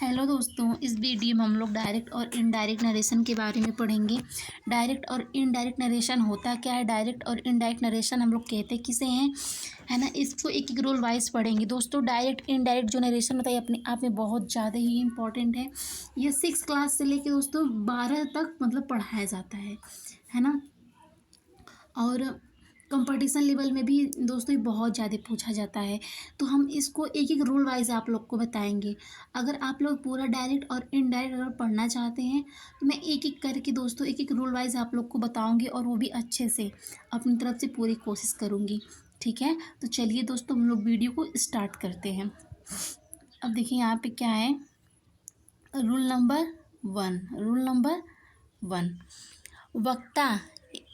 Hello दोस्तों, इस video में हम लोग डायरेक्ट और इनडायरेक्ट नरेशन के बारे में पढ़ेंगे। डायरेक्ट और इनडायरेक्ट नरेशन होता क्या है, डायरेक्ट और इनडायरेक्ट नरेशन हम लोग कहते किसे हैं, है ना। इसको एक एक रोल वाइज पढ़ेंगे दोस्तों। डायरेक्ट इनडायरेक्ट जो नरेशन होता है अपने आप में बहुत ज़्यादा ही इंपॉर्टेंट है। ये 6 क्लास से लेकर दोस्तों 12 तक मतलब पढ़ाया जाता है ना। और कंपटीशन लेवल में भी दोस्तों ये बहुत ज़्यादा पूछा जाता है। तो हम इसको एक एक रूल वाइज आप लोग को बताएंगे। अगर आप लोग पूरा डायरेक्ट और इनडायरेक्ट अगर पढ़ना चाहते हैं तो मैं एक एक करके दोस्तों एक एक रूल वाइज आप लोग को बताऊंगी, और वो भी अच्छे से अपनी तरफ से पूरी कोशिश करूँगी। ठीक है, तो चलिए दोस्तों हम लोग वीडियो को स्टार्ट करते हैं। अब देखिए यहाँ पे क्या है, रूल नंबर 1। रूल नंबर 1, वक्ता।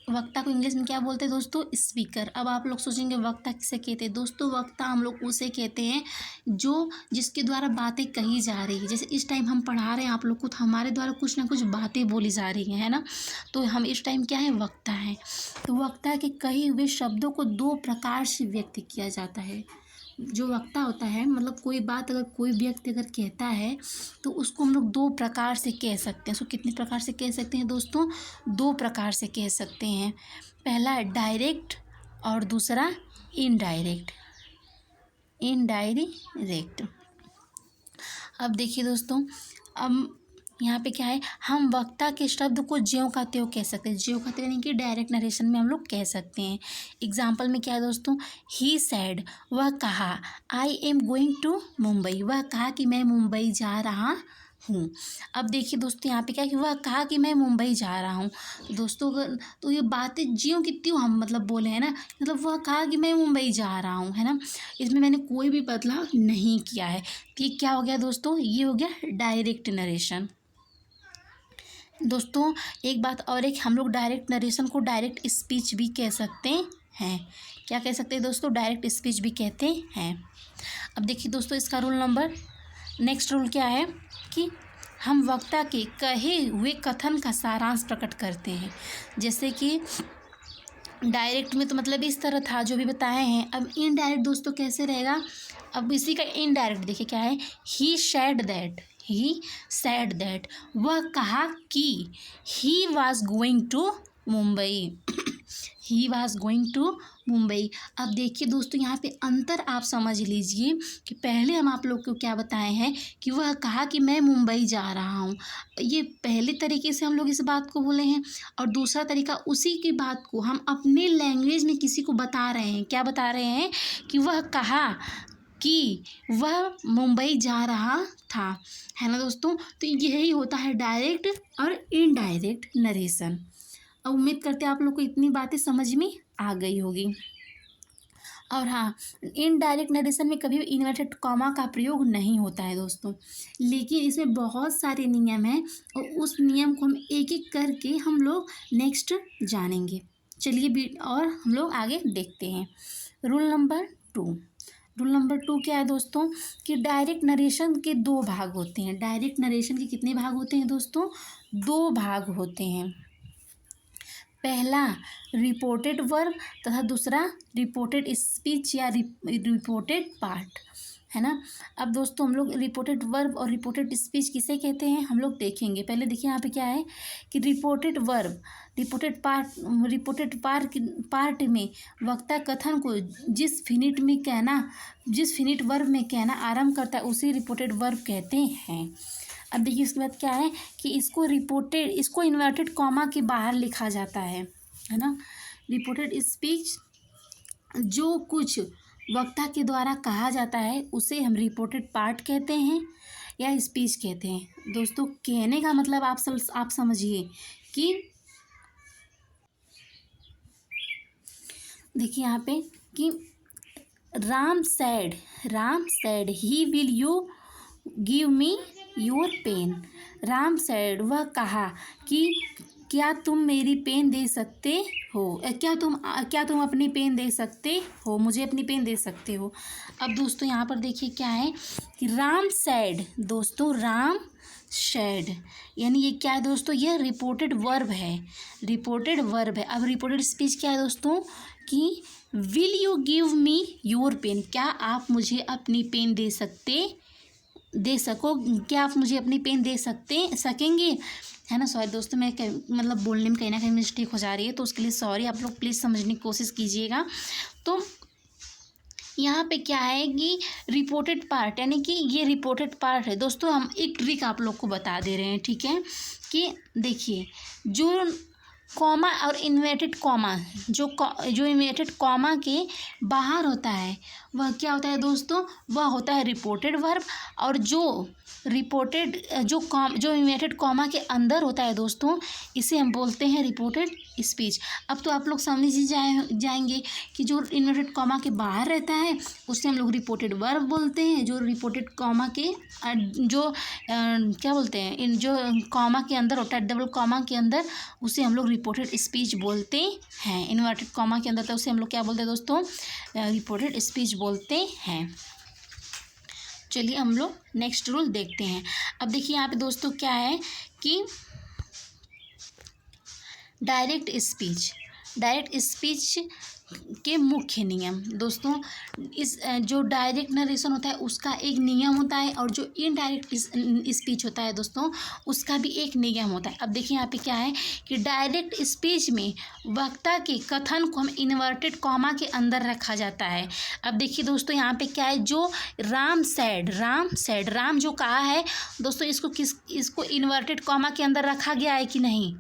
वक्ता को इंग्लिश में क्या बोलते हैं दोस्तों, स्पीकर। अब आप लोग सोचेंगे वक्ता किसे कहते हैं दोस्तों, वक्ता हम लोग उसे कहते हैं जो जिसके द्वारा बातें कही जा रही है। जैसे इस टाइम हम पढ़ा रहे हैं आप लोग को, तो हमारे द्वारा कुछ ना कुछ बातें बोली जा रही हैं, है ना। तो हम इस टाइम क्या है, वक्ता है। तो वक्ता के कहे हुए शब्दों को 2 प्रकार से व्यक्त किया जाता है। जो वक्ता होता है मतलब कोई बात अगर कोई व्यक्ति अगर कहता है तो उसको हम लोग 2 प्रकार से कह सकते हैं। उसको कितने प्रकार से कह सकते हैं दोस्तों, 2 प्रकार से कह सकते हैं। पहला है डायरेक्ट और दूसरा इनडायरेक्ट। इनडायरेक्ट। अब देखिए दोस्तों, अब यहाँ पे क्या है, हम वक्ता के शब्द को ज्यों का त्यों कह सकते हैं। ज्यों का त्यों यानी कि डायरेक्ट नरेशन में हम लोग कह सकते हैं। एग्जाम्पल में क्या है दोस्तों, ही सैड, वह कहा, I am going to Mumbai, वह कहा कि मैं मुंबई जा रहा हूँ। अब देखिए दोस्तों यहाँ पे क्या है कि वह कहा कि मैं मुंबई जा रहा हूँ। तो दोस्तों अगर तो ये बातें ज्यों की त्यों हम मतलब बोले हैं ना, मतलब वह कहा कि मैं मुंबई जा रहा हूँ, है ना। इसमें मैंने कोई भी बदलाव नहीं किया है। तो ये क्या हो गया दोस्तों, ये हो गया डायरेक्ट नरेशन। दोस्तों एक बात और, एक हम लोग डायरेक्ट नरेशन को डायरेक्ट स्पीच भी कह सकते हैं। क्या कह सकते हैं दोस्तों, डायरेक्ट स्पीच भी कहते हैं। अब देखिए दोस्तों इसका रूल नंबर, नेक्स्ट रूल क्या है कि हम वक्ता के कहे हुए कथन का सारांश प्रकट करते हैं। जैसे कि डायरेक्ट में तो मतलब इस तरह था जो भी बताए हैं। अब इनडायरेक्ट दोस्तों कैसे रहेगा, अब इसी का इनडायरेक्ट देखिए क्या है, he said that, he said that, वह कहा कि he was going to Mumbai, he was going to Mumbai. अब देखिए दोस्तों यहाँ पे अंतर आप समझ लीजिए कि पहले हम आप लोग को क्या बताए हैं कि वह कहा कि मैं मुंबई जा रहा हूँ। ये पहले तरीके से हम लोग इस बात को बोले हैं, और दूसरा तरीका उसी की बात को हम अपने लैंग्वेज में किसी को बता रहे हैं। क्या बता रहे हैं कि वह कहा कि वह मुंबई जा रहा था, है ना दोस्तों। तो यही होता है डायरेक्ट और इनडायरेक्ट नरेशन। अब उम्मीद करते हैं आप लोग को इतनी बातें समझ में आ गई होगी। और हाँ, इनडायरेक्ट नरेशन में कभी भी इन्वर्टेड कॉमा का प्रयोग नहीं होता है दोस्तों, लेकिन इसमें बहुत सारे नियम हैं और उस नियम को हम एक एक करके हम लोग नेक्स्ट जानेंगे। चलिए और हम लोग आगे देखते हैं। Rule number 2। रूल नंबर 2 क्या है दोस्तों कि डायरेक्ट नरेशन के 2 भाग होते हैं। डायरेक्ट नरेशन के कितने भाग होते हैं दोस्तों, 2 भाग होते हैं। पहला रिपोर्टेड वर्ब तथा दूसरा रिपोर्टेड स्पीच या रिपोर्टेड पार्ट, है ना। अब दोस्तों हम लोग रिपोर्टेड वर्ब और रिपोर्टेड स्पीच किसे कहते हैं हम लोग देखेंगे। पहले देखिए यहाँ पे क्या है कि रिपोर्टेड वर्ब, रिपोर्टेड पार्ट में वक्ता कथन को जिस फिनिट वर्ब में कहना आरंभ करता है उसे रिपोर्टेड वर्ब कहते हैं। अब देखिए उसके बाद क्या है कि इसको इन्वर्टेड कॉमा के बाहर लिखा जाता है ना। रिपोर्टेड स्पीच, जो कुछ वक्ता के द्वारा कहा जाता है उसे हम रिपोर्टेड पार्ट कहते हैं या स्पीच कहते हैं। दोस्तों कहने का मतलब आप समझिए कि देखिए यहाँ पे कि Ram said he will you give me your pen. Ram said, वह कहा कि क्या तुम मेरी पेन दे सकते हो, क्या तुम अपनी पेन दे सकते हो, मुझे अपनी पेन दे सकते हो। अब दोस्तों यहाँ पर देखिए क्या है कि राम सैड, दोस्तों राम सैड यानी ये क्या है दोस्तों, ये रिपोर्टेड वर्ब है, रिपोर्टेड वर्ब है। अब रिपोर्टेड स्पीच क्या है दोस्तों कि will you give me your pen, क्या आप मुझे अपनी पेन दे सकते दे सको, क्या आप मुझे अपनी पेन दे सकेंगे, है ना। सॉरी दोस्तों, मैं मतलब बोलने में कहीं ना कहीं मिस्टेक हो जा रही है, तो उसके लिए सॉरी। आप लोग प्लीज़ समझने की कोशिश कीजिएगा। तो यहाँ पे क्या है कि रिपोर्टेड पार्ट, यानी कि ये रिपोर्टेड पार्ट है दोस्तों। हम एक ट्रिक आप लोग को बता दे रहे हैं, ठीक है। कि देखिए, जो कॉमा और इन्वर्टेड कॉमा, जो इन्वर्टेड कॉमा के बाहर होता है वह क्या होता है दोस्तों, वह होता है रिपोर्टेड वर्ब। और जो जो इन्वर्टेड कॉमा के अंदर होता है दोस्तों, इसे हम बोलते हैं रिपोर्टेड स्पीच। अब तो आप लोग समझ ही जाएंगे कि जो इन्वर्टेड कॉमा के बाहर रहता है उसे हम लोग रिपोर्टेड वर्ब बोलते हैं। जो रिपोर्टेड कॉमा के क्या बोलते हैं, इन जो कॉमा के अंदर होता है, डबल कॉमा के अंदर, उसे हम लोग रिपोर्टेड स्पीच बोलते हैं। इन्वर्टेड कॉमा के अंदर तो उसे हम लोग क्या बोलते हैं दोस्तों, रिपोर्टेड स्पीच बोलते हैं। चलिए हम लोग नेक्स्ट रूल देखते हैं। अब देखिए यहाँ पे दोस्तों क्या है कि डायरेक्ट स्पीच के मुख्य नियम दोस्तों। इस जो डायरेक्ट नरेशन होता है उसका एक नियम होता है, और जो इनडायरेक्ट स्पीच होता है दोस्तों उसका भी एक नियम होता है। अब देखिए यहाँ पे क्या है कि डायरेक्ट स्पीच में वक्ता के कथन को हम इन्वर्टेड कॉमा के अंदर रखा जाता है। अब देखिए दोस्तों यहाँ पे क्या है, जो राम सेड राम जो कहा है दोस्तों, इसको इन्वर्टेड कॉमा के अंदर रखा गया है कि नहीं,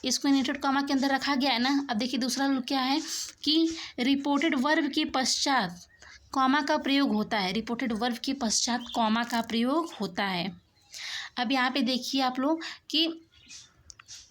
इसको इन्वर्टेड कॉमा के अंदर रखा गया है ना। अब देखिए दूसरा रूल क्या है कि रिपोर्टेड वर्ब के पश्चात कॉमा का प्रयोग होता है। रिपोर्टेड वर्ब के पश्चात कॉमा का प्रयोग होता है। अब यहाँ पे देखिए आप लोग कि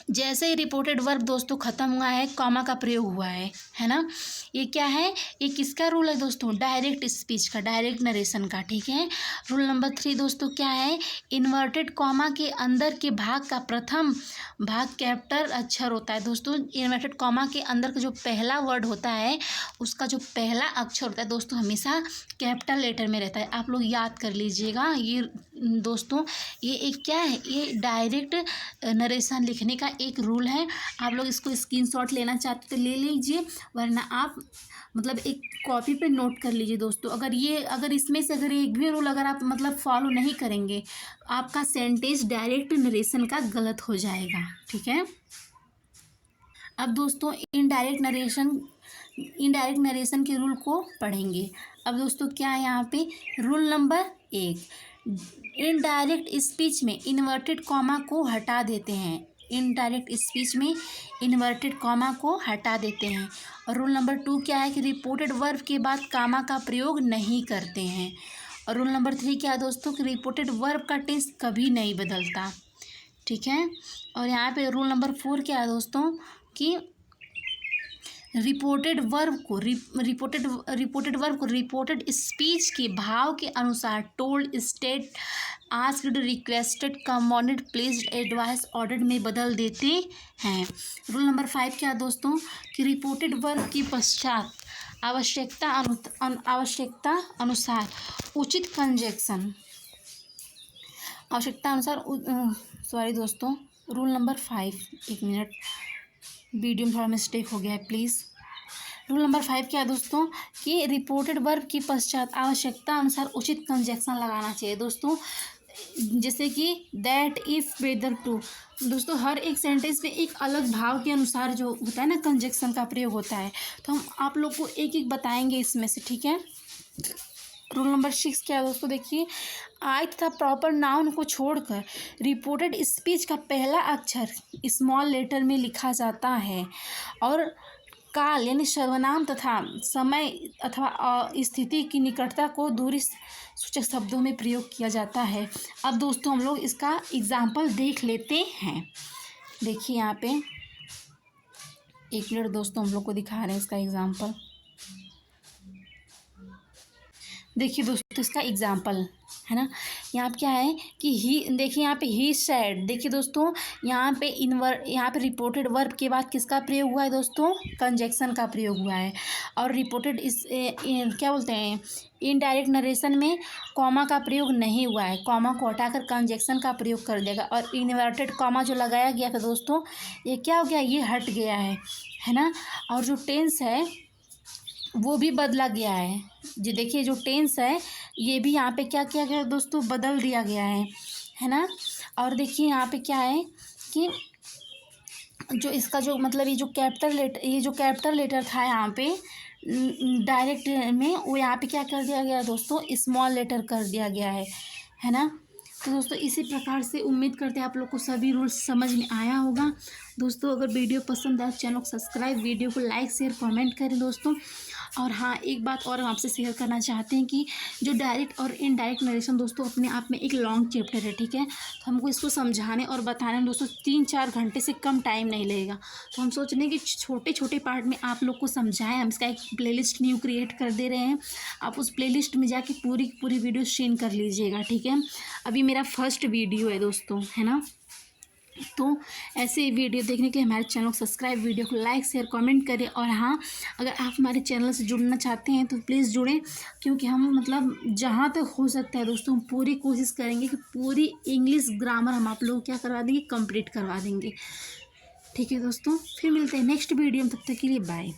जैसे ही रिपोर्टेड वर्ब दोस्तों ख़त्म हुआ है, कॉमा का प्रयोग हुआ है ना। ये क्या है, ये किसका रूल है दोस्तों, डायरेक्ट स्पीच का, डायरेक्ट नरेशन का, ठीक है। रूल नंबर 3 दोस्तों क्या है, इन्वर्टेड कॉमा के अंदर के भाग का प्रथम भाग कैपिटल अक्षर होता है दोस्तों। इन्वर्टेड कॉमा के अंदर का जो पहला वर्ड होता है उसका जो पहला अक्षर होता है दोस्तों हमेशा कैपिटल लेटर में रहता है। आप लोग याद कर लीजिएगा ये दोस्तों, ये एक क्या है, ये डायरेक्ट नरेशन लिखने का एक रूल है। आप लोग इसको स्क्रीनशॉट लेना चाहते तो ले लीजिए, वरना आप मतलब एक कॉपी पे नोट कर लीजिए दोस्तों। अगर इसमें से अगर एक भी रूल अगर आप मतलब फॉलो नहीं करेंगे, आपका सेंटेंस डायरेक्ट नरेशन का गलत हो जाएगा, ठीक है। अब दोस्तों इनडायरेक्ट नरेशन के रूल को पढ़ेंगे। अब दोस्तों क्या है यहाँ पे, रूल नंबर 1, इनडायरेक्ट स्पीच में इन्वर्टेड कॉमा को हटा देते हैं। इनडायरेक्ट स्पीच में इन्वर्टेड कॉमा को हटा देते हैं। और रूल नंबर 2 क्या है कि रिपोर्टेड वर्ब के बाद कॉमा का प्रयोग नहीं करते हैं। और रूल नंबर 3 क्या है दोस्तों कि रिपोर्टेड वर्ब का टेंस कभी नहीं बदलता, ठीक है। और यहाँ पे रूल नंबर 4 क्या है दोस्तों कि रिपोर्टेड वर्ब को रिपोर्टेड स्पीच के भाव के अनुसार told, state, asked, requested, commanded, placed, advice, ordered में बदल देते हैं। रूल नंबर 5 क्या दोस्तों कि रिपोर्टेड वर्ब के पश्चात आवश्यकता अनुसार उचित कंजक्शन, आवश्यकता अनुसार सॉरी दोस्तों, रूल नंबर 5, एक मिनट, वीडियो में थोड़ा मिस्टेक हो गया है, प्लीज़। रूल नंबर 5 क्या है दोस्तों कि रिपोर्टेड वर्ब के पश्चात आवश्यकता अनुसार उचित कंजक्शन लगाना चाहिए दोस्तों। जैसे कि दैट, इफ़, वेदर, टू दोस्तों, हर एक सेंटेंस में एक अलग भाव के अनुसार जो होता है ना कंजक्शन का प्रयोग होता है, तो हम आप लोग को एक एक बताएंगे इसमें से, ठीक है। रूल नंबर 6 क्या है दोस्तों, देखिए, आई तथा प्रॉपर नाउन को छोड़कर रिपोर्टेड स्पीच का पहला अक्षर स्मॉल लेटर में लिखा जाता है, और काल यानी सर्वनाम तथा समय अथवा स्थिति की निकटता को दूरी सूचक शब्दों में प्रयोग किया जाता है। अब दोस्तों हम लोग इसका एग्जाम्पल देख लेते हैं। देखिए यहाँ पे, एक मिनट दोस्तों, हम लोग को दिखा रहे हैं इसका एग्जाम्पल। देखिए दोस्तों इसका एग्जाम्पल है ना, यहाँ पे क्या है कि ही, देखिए यहाँ पे ही सैड, देखिए दोस्तों यहाँ पे रिपोर्टेड वर्ब के बाद किसका प्रयोग हुआ है दोस्तों, कंजक्शन का प्रयोग हुआ है। और रिपोर्टेड क्या बोलते हैं, इनडायरेक्ट नरेशन में कॉमा का प्रयोग नहीं हुआ है, कॉमा को हटाकर कंजक्शन का प्रयोग कर देगा। और इन्वर्टेड कॉमा जो लगाया गया था दोस्तों, ये क्या हो गया, ये हट गया है ना। और जो टेंस है वो भी बदला गया है। जी देखिए, जो टेंस है ये भी यहाँ पे क्या किया गया दोस्तों, बदल दिया गया है ना। और देखिए यहाँ पे क्या है कि जो इसका जो मतलब ये जो कैपिटल लेटर था यहाँ पे डायरेक्ट में, वो यहाँ पे क्या कर दिया गया दोस्तों, स्मॉल लेटर कर दिया गया है ना। तो दोस्तों इसी प्रकार से उम्मीद करते हैं आप लोग को सभी रूल्स समझ में आया होगा। दोस्तों अगर वीडियो पसंद आए चैनल को सब्सक्राइब, वीडियो को लाइक शेयर कमेंट करें दोस्तों। और हाँ, एक बात और हम आपसे शेयर करना चाहते हैं कि जो डायरेक्ट और इनडायरेक्ट नरेशन दोस्तों अपने आप में एक लॉन्ग चैप्टर है, ठीक है। तो हमको इसको समझाने और बताने में दोस्तों 3-4 घंटे से कम टाइम नहीं लगेगा। तो हम सोच रहे हैं कि छोटे छोटे पार्ट में आप लोग को समझाएं। हम इसका एक प्लेलिस्ट न्यू क्रिएट कर दे रहे हैं, आप उस प्लेलिस्ट में जाके पूरी वीडियो शेयर कर लीजिएगा, ठीक है। अभी मेरा फर्स्ट वीडियो है दोस्तों, है ना। तो ऐसे वीडियो देखने के लिए हमारे चैनल को सब्सक्राइब, वीडियो को लाइक शेयर कमेंट करें। और हाँ, अगर आप हमारे चैनल से जुड़ना चाहते हैं तो प्लीज़ जुड़ें, क्योंकि हम मतलब जहाँ तक हो सकता है दोस्तों हम पूरी कोशिश करेंगे कि पूरी इंग्लिश ग्रामर हम आप लोग क्या करवा देंगे, कंप्लीट करवा देंगे, ठीक है दोस्तों। फिर मिलते हैं नेक्स्ट वीडियो में, तब तक के लिए बाय।